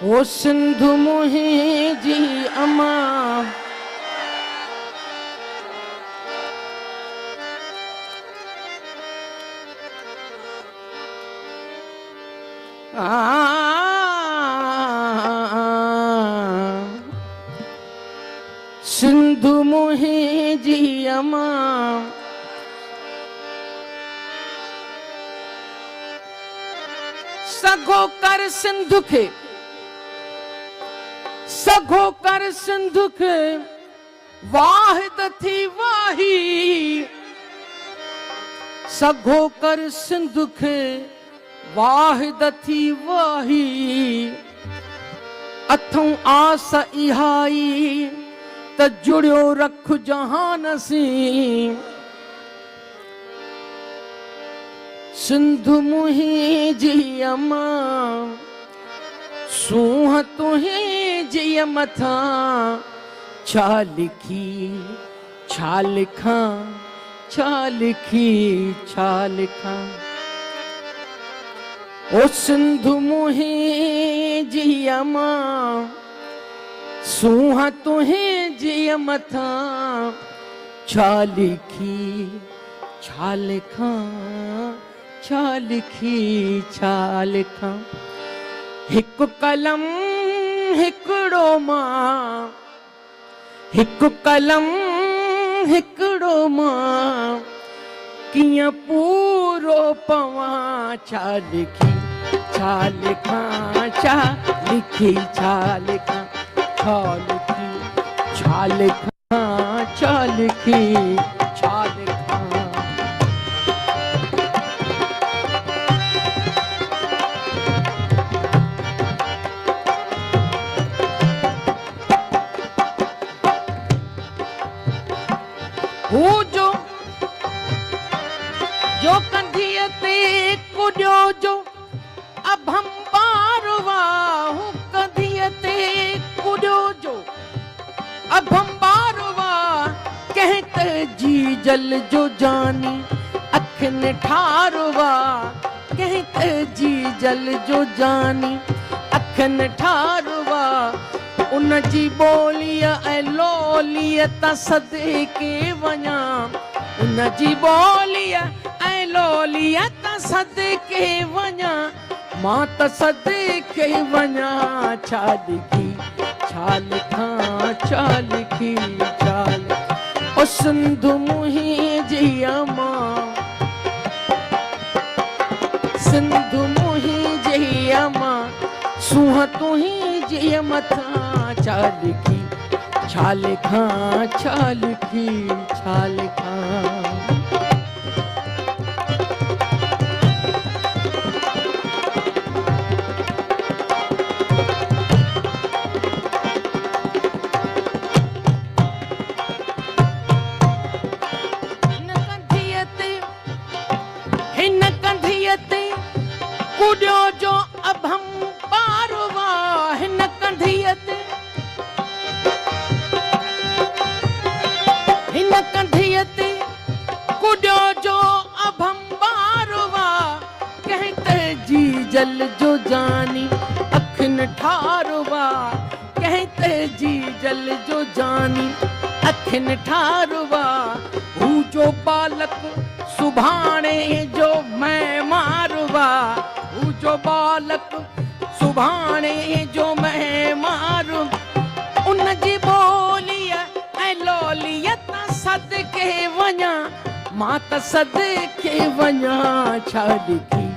ओ सिंधु मुही जी अमा सिंधु मुही जी अमा सगो कर सिंधु खे सगो कर सिंधु खे वाहिद थी वाही सगो कर सिंधु खे वाहिद थी वाही अथों आस इहाई त जुड़ियो रख जहान सी सिंधु मुही जी अमा सूह तुही जी मथा छा लिखी छा लिखा छा लिखी छा लिखा ओ सिंधु मुही जी अमा सूह तुही जी मथा छा लिखी छा लिखा छा लिखी छा लिखा हिकु कलम हिकिड़ो मां हिकु कलम हिकिड़ो मां किया पूरो पवां छा लिखी छा लिखा छा लिखी छा लिखा छा लिखी छा लिखा छा लिखी छा लिखा हू जो कंधीअ ते कुॾियो जो अभम बारवा हू कंधीअ ते कुॾियो जो अभम बारवा कंहिं त जी जल जो जानी अखियुनि ठारवा कंहिं त जी जल जो जानी अखियुनि ठारवा उन जी ॿोलीअ ऐं लोलीअ त सदके वञा उन जी ॿोलीअ ऐं लोलीअ त सदके वञा मां त सदके वञा छा लिखी छा लिखा छा लिखी छा ओ सिंधु मुही जी अमा सिंधु मुही जी अमा सूह तुही जी मथा छा लिखी छा लिखा छा लिखी छा लिखा हिन कंधीअ ते कुॾियो जो अभम बारवा हिन कंधीअ ते हिन कंधीअ ते कुॾियो जो अभम बारवा कंहिं त जी जल जो जानी अखियुनि ठारवा कंहिं त जी जल जो जानी अखियुनि ठारवा हू जो बालक सुभाणे जो मैं मारवा हू जो बालक सुभाणे जो मैं मारू उन जी ॿोलीअ ऐं लोलीअ त सदके वञा मां त सदके वञा छा लिखी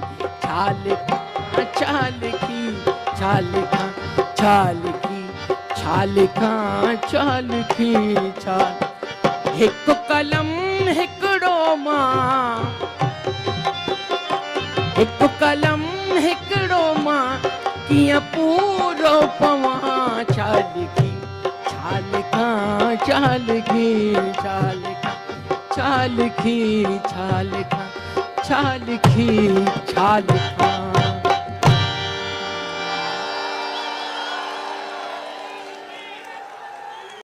छा लिखा छा लिखी छा लिखा छा लिखी छा लिखा छा लिखी छा हिकु कलम हिकिड़ो मां हिकु कलम हिकिड़ो मां कीअं पूरो पवां छा लिखी छा लिखा छा लिखी छा लिखा छा लिखी छा लिखा छा लिखी छा लिखा